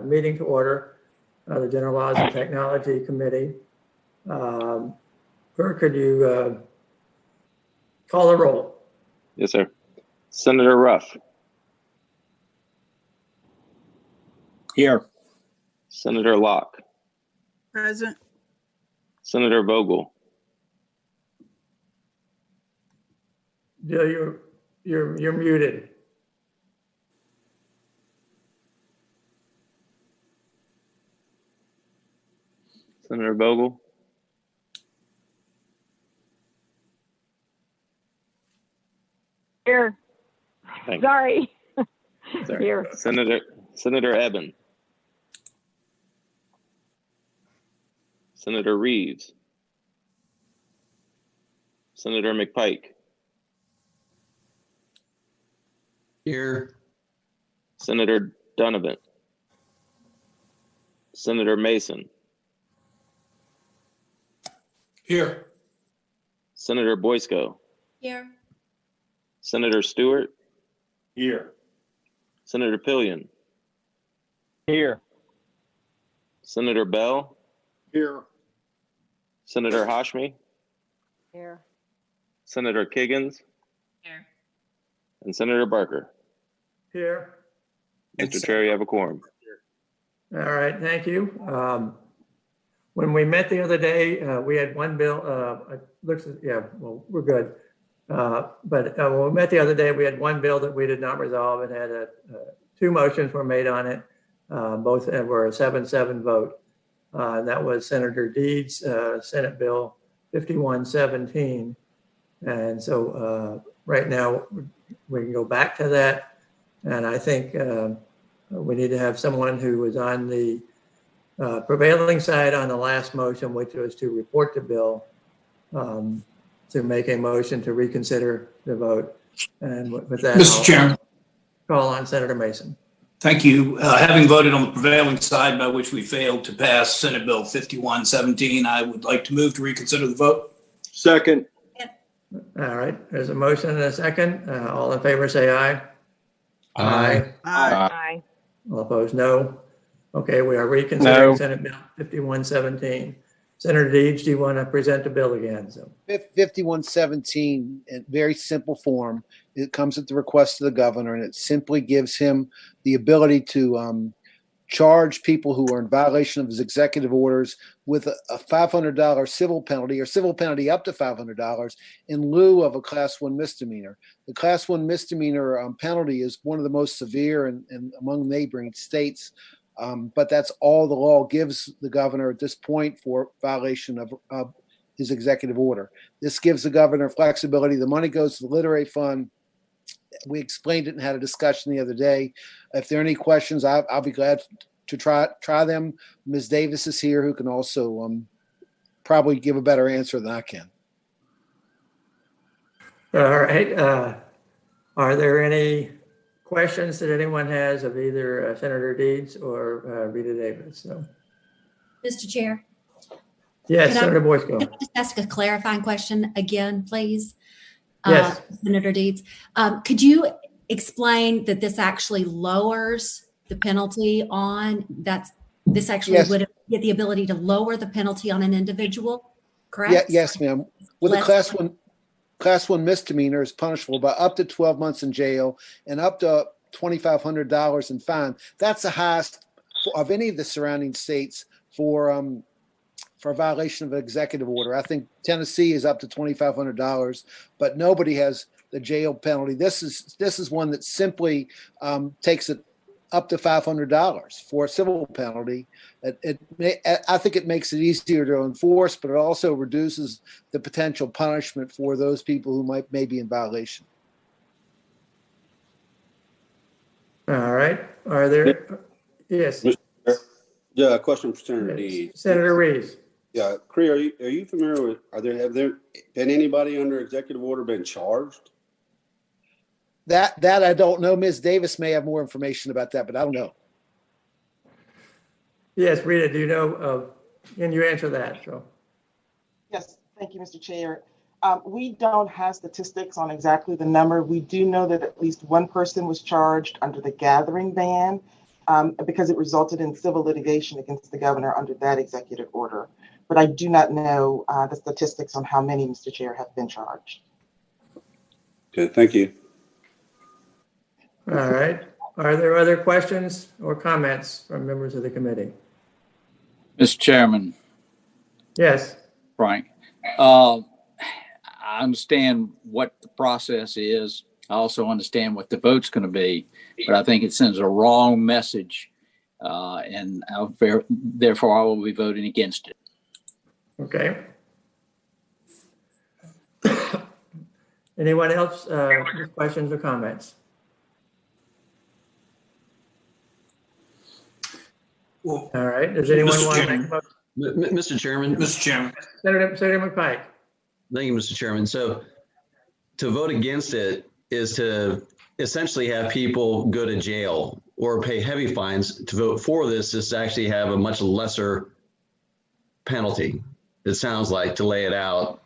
meeting to order, the General Laws and Technology Committee. Clerk, could you call the roll? Yes, sir. Senator Ruff. Here. Senator Locke. Present. Senator Vogel. Jill, you're muted. Senator Vogel. Here. Thank Sorry. Sorry. Here. Senator Eben. Senator Reeves. Senator McPike. Here. Senator Donovan. Senator Mason. Here. Senator Boysko. Here. Senator Stewart. Here. Senator Pillion. Here. Senator Bell. Here. Senator Hashmi. Here. Senator Kiggins. Here. And Senator Barker. Here. Mr. Chair, you have a quorum. All right, thank you. When we met the other day, we had one bill, well, we're good. But when we met the other day, we had one bill that we did not resolve and had two motions were made on it. Both were a 7-7 vote. And that was Senator Deeds, Senate Bill 5117. And so right now we can go back to that. And I think we need to have someone who was on the prevailing side on the last motion, which was to report the bill, to make a motion to reconsider the vote. And with that, Mr. Chairman. Call on Senator Mason. Thank you. Having voted on the prevailing side by which we failed to pass Senate Bill 5117, I would like to move to reconsider the vote. Second. All right, there's a motion and a second. All in favor say aye. Aye. Aye. All opposed, no. Okay, we are reconsidering Senate Bill 5117. Senator Deeds, do you want to present the bill again? So 5117 in very simple form. It comes at the request of the governor, and it simply gives him the ability to charge people who are in violation of his executive orders with a $500 civil penalty or civil penalty up to $500 in lieu of a Class 1 misdemeanor. The Class 1 misdemeanor penalty is one of the most severe in among neighboring states. But that's all the law gives the governor at this point for violation of his executive order. This gives the governor flexibility. The money goes to the literary fund. We explained it and had a discussion the other day. If there are any questions, I'll be glad to try them. Ms. Davis is here, who can also probably give a better answer than I can. all right, are there any questions that anyone has of either Senator Deeds or Rita Davis? So, Mr. Chair. yes, Senator Boysko. Can I just ask a clarifying question again, please? Yes. Senator Deeds, could you explain that this actually lowers the penalty on this actually Yes. would get the ability to lower the penalty on an individual, correct? Yes, ma'am. With a Class 1 misdemeanor is punishable by up to 12 months in jail and up to $2,500 in fine. That's the highest of any of the surrounding states for a violation of an executive order. I think Tennessee is up to $2,500, but nobody has the jail penalty. This is one that simply takes it up to $500 for a civil penalty. I think it makes it easier to enforce, but it also reduces the potential punishment for those people who may be in violation. All right. Are there? Yes. Yeah, a question for Senator Deeds. Senator Reeves. Yeah, Cree, are you familiar with? Have there been anybody under executive order been charged? That I don't know. Ms. Davis may have more information about that, but I don't know. Yes, Rita, do you know? Can you answer that? So. Yes, thank you, Mr. Chair. We don't have statistics on exactly the number. We do know that at least one person was charged under the gathering ban. because it resulted in civil litigation against the governor under that executive order. But I do not know the statistics on how many, Mr. Chair, have been charged. Okay, thank you. All right. Are there other questions or comments from members of the committee? Mr. Chairman, Yes. Frank, I understand what the process is. I also understand what the vote's going to be, but I think it sends a wrong message, and therefore I will be voting against it. Okay. Anyone else with questions or comments? Well, All right. Does anyone Mr. want to Chairman. make a motion? Mr. Chairman. Mr. Chairman, Senator McPike. Thank you, Mr. Chairman. So to vote against it is to essentially have people go to jail or pay heavy fines. To vote for this is to actually have a much lesser penalty. It sounds like, to lay it out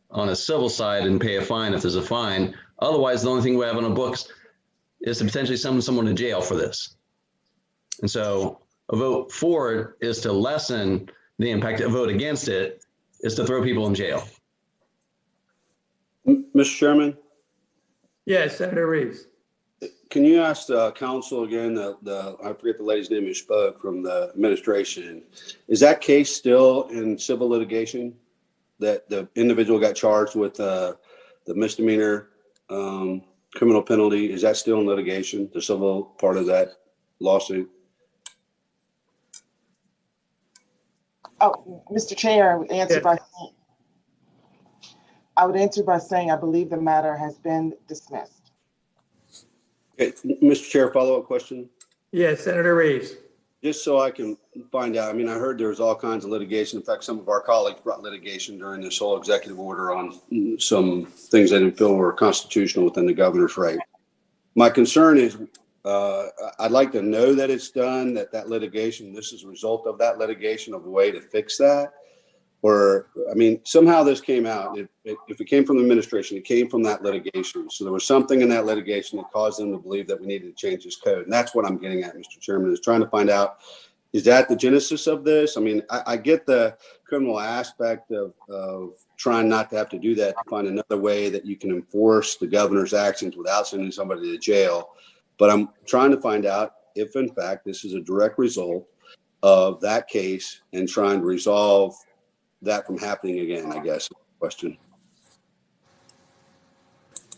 on a civil side and pay a fine if there's a fine. Otherwise, the only thing we have on the books is to potentially summon someone to jail for this. And so a vote for it is to lessen the impact. A vote against it is to throw people in jail. Mr. Chairman, Yes, Senator Reeves. can you ask the council again, I forget the lady's name who spoke from the administration, is that case still in civil litigation? That the individual got charged with the misdemeanor criminal penalty, is that still in litigation, the civil part of that lawsuit? Oh, Mr. Chair, I would answer by saying I believe the matter has been dismissed. Okay, Mr. Chair, follow-up question? Yes, Senator Reeves. Just so I can find out, I mean, I heard there was all kinds of litigation. In fact, some of our colleagues brought litigation during this whole executive order on some things they didn't feel were constitutional within the governor's right. My concern is I'd like to know that it's done, that litigation, this is a result of that litigation, of a way to fix that. Or, I mean, somehow this came out. If it came from the administration, it came from that litigation. So there was something in that litigation that caused them to believe that we needed to change this code. And that's what I'm getting at, Mr. Chairman, is trying to find out, is that the genesis of this? I mean, I get the criminal aspect of trying not to have to do that, to find another way that you can enforce the governor's actions without sending somebody to jail. But I'm trying to find out if, in fact, this is a direct result of that case and trying to resolve that from happening again, I guess. Question.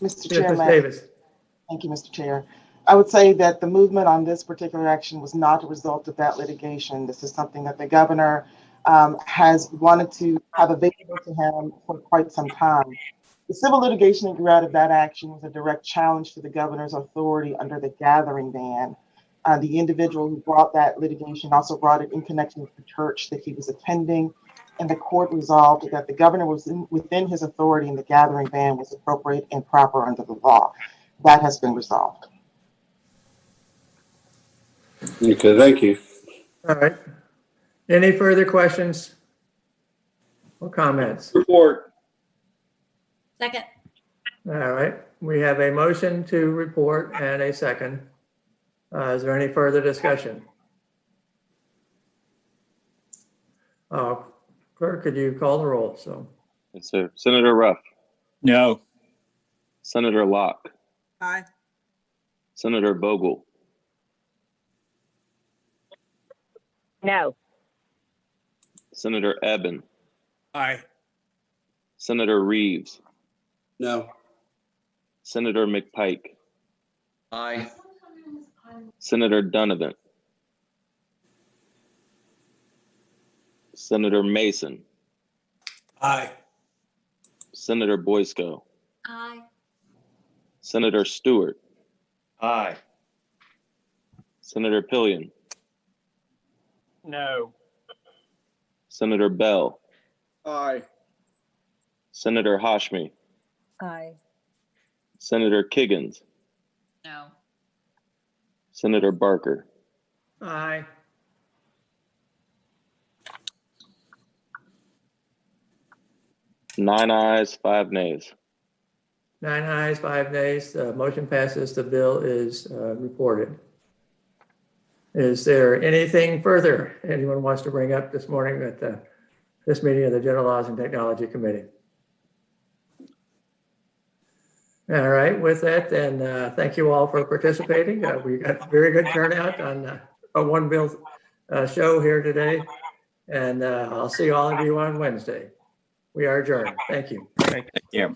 Mr. Yes, Ms. Chairman. Davis. Thank you, Mr. Chair. I would say that the movement on this particular action was not a result of that litigation. This is something that the governor has wanted to have available to him for quite some time. The civil litigation that grew out of that action was a direct challenge to the governor's authority under the gathering ban. The individual who brought that litigation also brought it in connection with the church that he was attending, and the court resolved that the governor was within his authority and the gathering ban was appropriate and proper under the law. That has been resolved. Okay, thank you. All right. Any further questions or comments? Report. Second. All right. We have a motion to report and a second. Is there any further discussion? Clerk, could you call the roll? So, Yes, sir. Senator Ruff, No. Senator Locke, Aye. Senator Bogle, No. Senator Eben, aye. Senator Reeves, No. Senator McPike, Aye. Senator Donovan, Senator Mason, Aye. Senator Boysko, Aye. Senator Stewart, Aye. Senator Pillion, No. Senator Bell, Aye. Senator Hashmi, Aye. Senator Kiggins, No. Senator Barker. aye. Nine ayes, 5 nays. 9 ayes, 5 nays. Motion passes. The bill is reported. Is there anything further anyone wants to bring up this morning at this meeting of the General Laws and Technology Committee? All right, with that, then thank you all for participating. We got very good turnout on a one bill show here today. And I'll see all of you on Wednesday. We are adjourned. Thank you. Yeah.